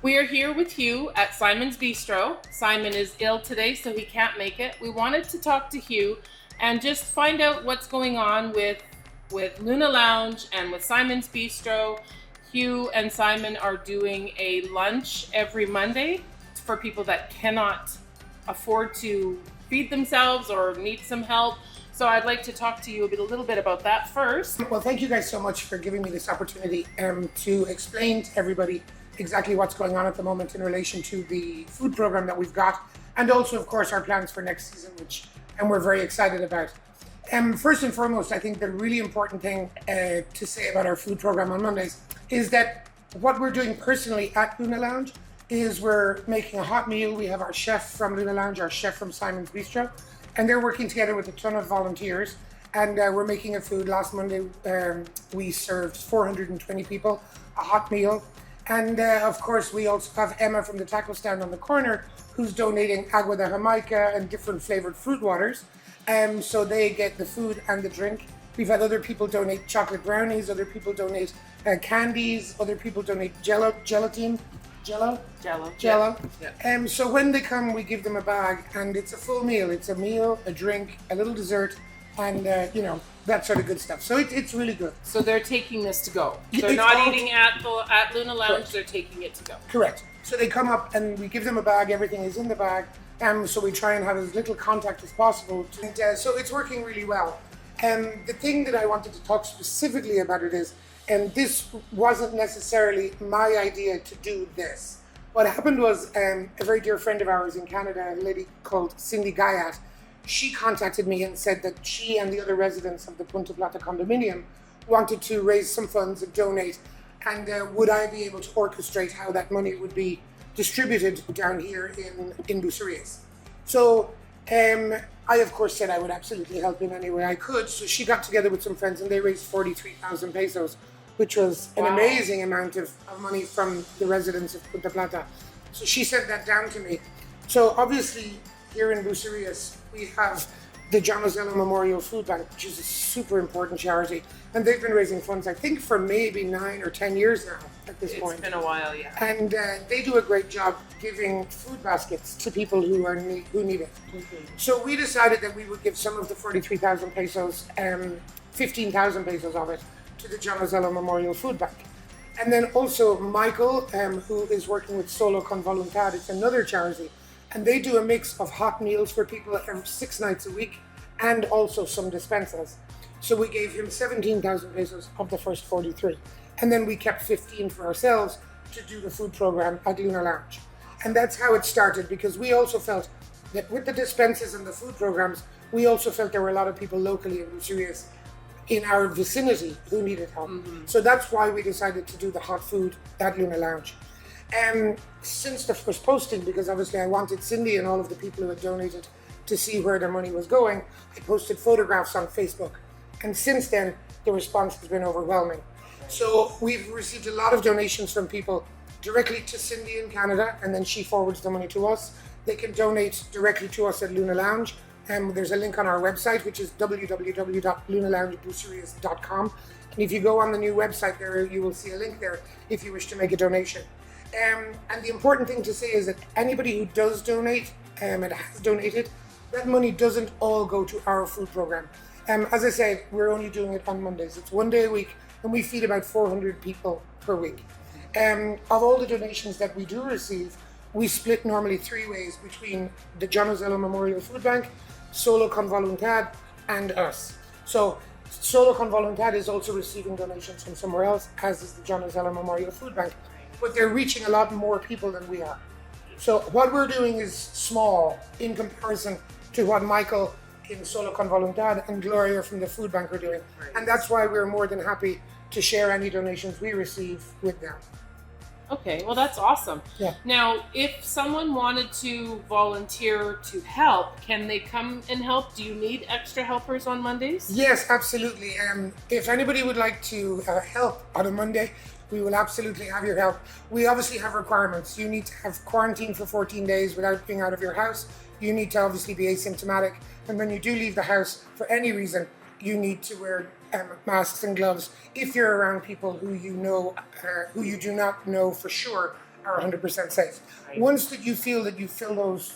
We are here with Hugh at Simon's Bistro. Simon is ill today, so he can't make it. We wanted to talk to Hugh and just find out what's going on with Luna Lounge and with Simon's Bistro. Hugh and Simon are doing a lunch every Monday for people that cannot afford to feed themselves or need some help. So I'd like to talk to you a little bit about that first. Well, thank you guys so much for giving me this opportunity to explain to everybody exactly what's going on at the moment in relation to the food program that we've got, and also, of course, our plans for next season, which we're very excited about. First and foremost, I think the really important thing to say about our food program on Mondays is that what we're doing personally at Luna Lounge is we're making a hot meal. We have our chef from Luna Lounge, our chef from Simon's Bistro, and they're working together with a ton of volunteers. And we're making a food. Last Monday, we served 420 people a hot meal. And of course, we also have Emma from the taco stand on the corner who's donating agua de Jamaica and different flavored fruit waters. So they get the food and the drink. We've had other people donate chocolate brownies, other people donate candies, other people donate Jello. Yeah. So when they come, we give them a bag, and it's a full meal. It's a meal, a drink, a little dessert, and that sort of good stuff. So it's really good. So they're taking this to go. They're It's not all- eating at Luna Lounge. Correct. They're taking it to go. Correct. So they come up and we give them a bag. Everything is in the bag. So we try and have as little contact as possible. And so it's working really well. The thing that I wanted to talk specifically about it is, and this wasn't necessarily my idea to do this. What happened was a very dear friend of ours in Canada, a lady called Cindy Guyat, she contacted me and said that she and the other residents of the Punta Plata condominium wanted to raise some funds and donate, and would I be able to orchestrate how that money would be distributed down here in Bucerias. So I of course said I would absolutely help in any way I could. So she got together with some friends and they raised 43,000 pesos, which was an amazing amount of money from the residents of Punta Plata. So she sent that down to me. So obviously here in Bucerias, we have the John Ozello Memorial Food Bank, which is a super important charity. And they've been raising funds, I think, for maybe 9 or 10 years now at this point. It's been a while, yeah. And they do a great job giving food baskets to people who need it. Mm-hmm. So we decided that we would give some of the 43,000 pesos, 15,000 pesos of it, to the John Ozello Memorial Food Bank. And then also Michael, who is working with Solo Con Voluntad, it's another charity, and they do a mix of hot meals for people 6 nights a week, and also some despensas. So we gave him 17,000 pesos of the first 43. And then we kept 15 for ourselves to do the food program at Luna Lounge. And that's how it started, because we also felt that with the dispensas and the food programs, we also felt there were a lot of people locally in Bucerias in our vicinity who needed help. Mm-hmm. So that's why we decided to do the hot food at Luna Lounge. Since the first posting, because obviously I wanted Cindy and all of the people who had donated to see where their money was going, I posted photographs on Facebook. And since then, the response has been overwhelming. So we've received a lot of donations from people directly to Cindy in Canada, and then she forwards the money to us. They can donate directly to us at Luna Lounge. There's a link on our website, which is www.lunaloungebucerias.com. And if you go on the new website there, you will see a link there if you wish to make a donation. And the important thing to say is that anybody who does donate and has donated, that money doesn't all go to our food program. As I said, we're only doing it on Mondays. It's 1 day a week, and we feed about 400 people per week. Of all the donations that we do receive, we split normally 3 ways between the John Ozello Memorial Food Bank, Solo Con Voluntad, and us. So Solo Con Voluntad is also receiving donations from somewhere else, as is the John Ozello Memorial Food Bank. But they're reaching a lot more people than we are. So what we're doing is small in comparison to what Michael in Solo Con Voluntad and Gloria from the food bank are doing. And that's why we're more than happy to share any donations we receive with them. Okay, well that's awesome. Yeah. Now, if someone wanted to volunteer to help, can they come and help? Do you need extra helpers on Mondays? Yes, absolutely. If anybody would like to help on a Monday, we will absolutely have your help. We obviously have requirements. You need to have quarantine for 14 days without being out of your house. You need to obviously be asymptomatic. And when you do leave the house for any reason, you need to wear masks and gloves if you're around people who you know, who you do not know for sure are 100% safe. Right. Once that you feel that you fill those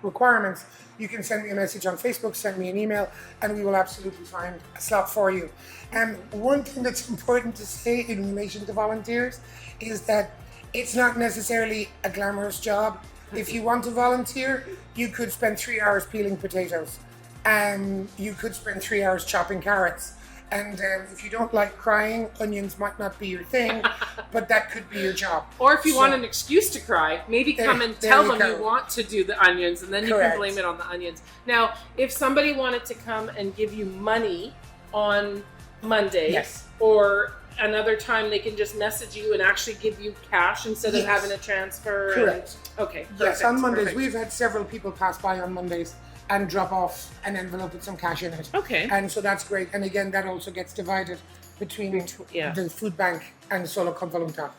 requirements, you can send me a message on Facebook, send me an email, and we will absolutely find a slot for you. And one thing that's important to say in relation to volunteers is that it's not necessarily a glamorous job. If you want to volunteer, you could spend 3 hours peeling potatoes, and you could spend 3 hours chopping carrots. And if you don't like crying, onions might not be your thing, but that could be your job. Or if you want an excuse to cry, maybe come and tell them you want to do the onions, and then you can blame it on the onions. Now, if somebody wanted to come and give you money on Monday, or another time, they can just message you and actually give you cash instead of having a transfer. Correct. Okay. Yes, on Mondays. We've had several people pass by on Mondays and drop off an envelope with some cash in it. Okay. And so that's great. And again, that also gets divided between the food bank and Solo con Volontà.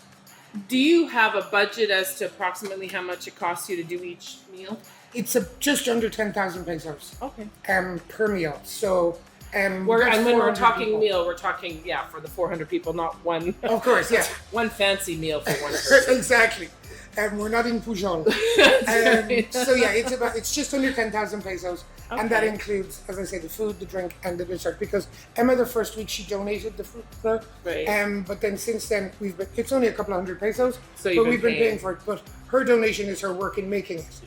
Do you have a budget as to approximately how much it costs you to do each meal? It's just under 10,000 pesos. Okay. Per meal. So and when we're talking people. Meal, we're talking for the 400 people, not one. Of course, yeah. One fancy meal for one person. Exactly. We're not in Pujol. So yeah, it's just under 10,000 pesos, and that includes, as I say, the food, the drink, and the dessert. Because Emma, the first week she donated the food, right. But then since then it's only a couple of hundred pesos, so we've been paying for it. But her donation is her work in making it.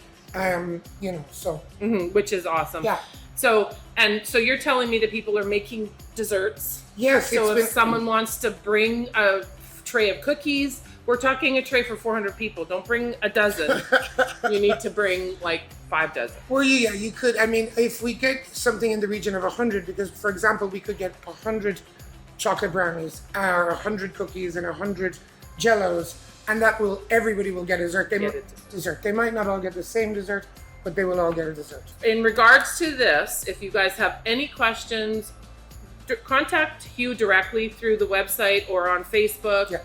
So which is awesome. Yeah. So you're telling me that people are making desserts. Yes. So if someone wants to bring a tray of cookies. We're talking a tray for 400 people. Don't bring a dozen. You need to bring like 5 dozen. Well, you could. I mean, if we get something in the region of 100, because for example, we could get 100 chocolate brownies, or 100 cookies, and 100 jellos, and everybody will get a dessert. They might not all get the same dessert, but they will all get a dessert. In regards to this, if you guys have any questions, contact Hugh directly through the website or on Facebook. Yeah.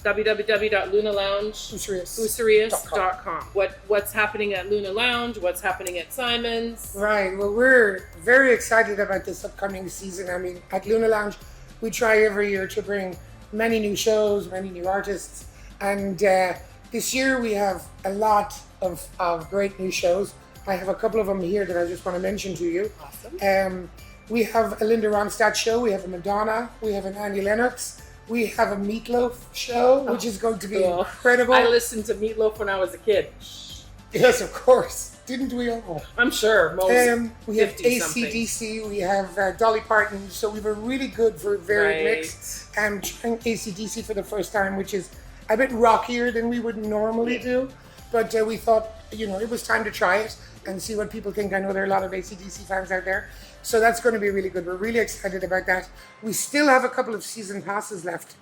www.lunalounge.bucerias.com. What's happening at Luna Lounge? What's happening at Simon's? Right. Well, we're very excited about this upcoming season. I mean, at Luna Lounge, we try every year to bring many new shows, many new artists, and this year we have a lot of great new shows. I have a couple of them here that I just want to mention to you. Awesome. We have a Linda Ronstadt show. We have a Madonna. We have an Annie Lennox. We have a Meatloaf show, which is going to be incredible. I listened to Meatloaf when I was a kid. Yes, of course. Didn't we all? I'm sure. Most we have AC/DC. We have Dolly Parton. So we were really good for varied mix. And trying AC/DC for the first time, which is a bit rockier than we would normally do. But we thought, it was time to try it and see what people think. I know there are a lot of AC/DC fans out there. So that's going to be really good. We're really excited about that. We still have a couple of season passes left.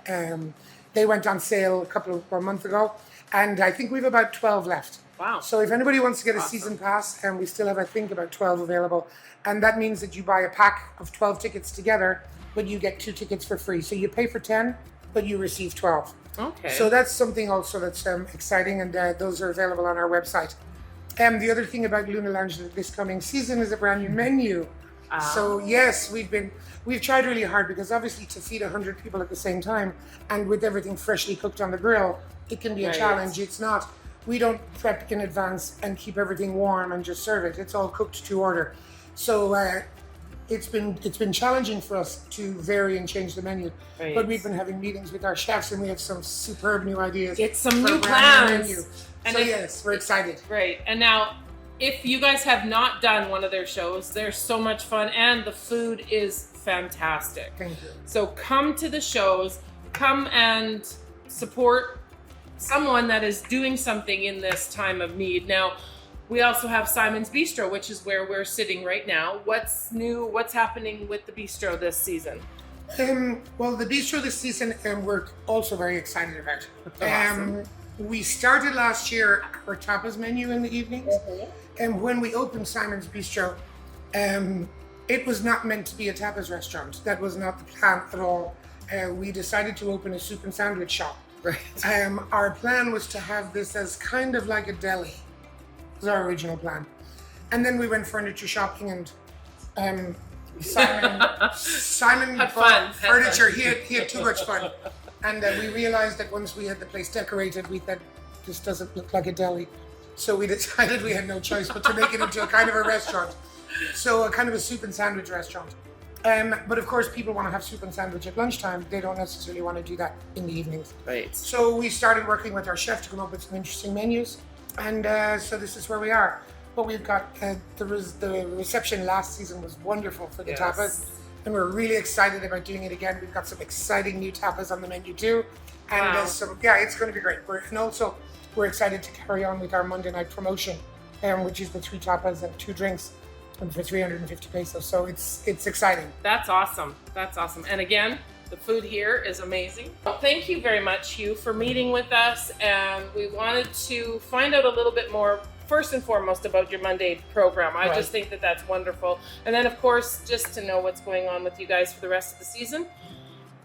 They went on sale a month ago, and I think we have about 12 left. Wow. So if anybody wants to get a season pass, and we still have, I think, about 12 available, and that means that you buy a pack of 12 tickets together, but you get 2 tickets for free. So you pay for 10, but you receive 12. Okay. So that's something also that's exciting, and those are available on our website. The other thing about Luna Lounge this coming season is a brand new menu. So yes, we've tried really hard, because obviously to feed 100 people at the same time and with everything freshly cooked on the grill, it can be a challenge. It's not. We don't prep in advance and keep everything warm and just serve it. It's all cooked to order. So it's been challenging for us to vary and change the menu. Right. But we've been having meetings with our chefs, and we have some superb new ideas. Get some new plans. So yes, we're excited. Great. And now, if you guys have not done one of their shows, they're so much fun, and the food is fantastic. Thank you. So come to the shows, come and support someone that is doing something in this time of need. Now, we also have Simon's Bistro, which is where we're sitting right now. What's new? What's happening with the Bistro this season? Well, the Bistro this season, we're also very excited about. Awesome. We started last year our tapas menu in the evenings. And when we opened Simon's Bistro, it was not meant to be a tapas restaurant. That was not the plan at all. We decided to open a soup and sandwich shop. Right. Our plan was to have this as kind of like a deli. Was our original plan. And then we went furniture shopping, and Simon Had bought fun. furniture. He had too much fun. And we realized that once we had the place decorated, we thought, this doesn't look like a deli. So we decided we had no choice but to make it into a kind of a restaurant. So a kind of a soup and sandwich restaurant. But of course, people want to have soup and sandwich at lunchtime. They don't necessarily want to do that in the evenings. Right. So we started working with our chef to come up with some interesting menus. And so this is where we are. But we've got, the reception last season was wonderful for the tapas. And we're really excited about doing it again. We've got some exciting new tapas on the menu too. And it's going to be great. And also, we're excited to carry on with our Monday night promotion, which is the 3 tapas and 2 drinks, and for 350 pesos. So it's exciting. That's awesome. That's awesome. And again, the food here is amazing. Well, thank you very much, Hugh, for meeting with us. And we wanted to find out a little bit more, first and foremost, about your Monday program. I just think that that's wonderful. And then, of course, just to know what's going on with you guys for the rest of the season.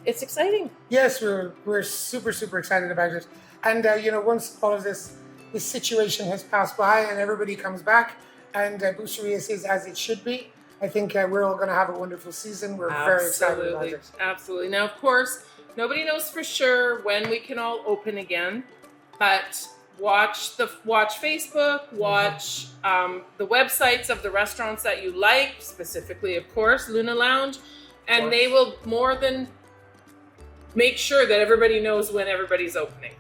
It's exciting. Yes, we're super, super excited about it. And, once all of this situation has passed by and everybody comes back and Bucerias is as it should be, I think we're all going to have a wonderful season. We're very excited about it. Absolutely. Now, of course, nobody knows for sure when we can all open again, but watch Facebook, watch the websites of the restaurants that you like, specifically, of course, Luna Lounge, and they will more than make sure that everybody knows when everybody's opening.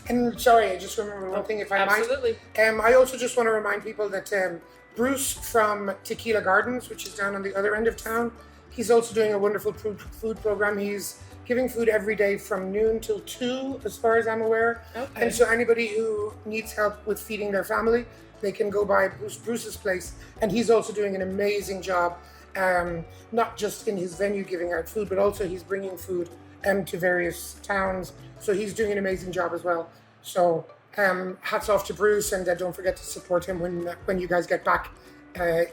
And sorry, I just remember one thing, if I might. Absolutely. I also just want to remind people that Bruce from Tequila Gardens, which is down on the other end of town, he's also doing a wonderful food program. He's giving food every day from noon till 2, as far as I'm aware. Okay. And so anybody who needs help with feeding their family, they can go by Bruce's place. And he's also doing an amazing job, not just in his venue giving out food, but also he's bringing food to various towns. So he's doing an amazing job as well. So hats off to Bruce, and don't forget to support him when you guys get back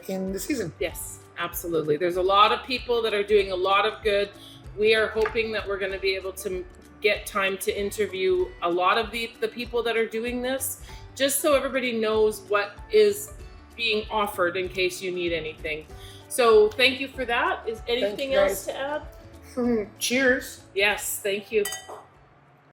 in the season. Yes, absolutely. There's a lot of people that are doing a lot of good. We are hoping that we're going to be able to get time to interview a lot of the people that are doing this, just so everybody knows what is being offered in case you need anything. So thank you for that. Is anything else to add? Cheers. Yes, thank you.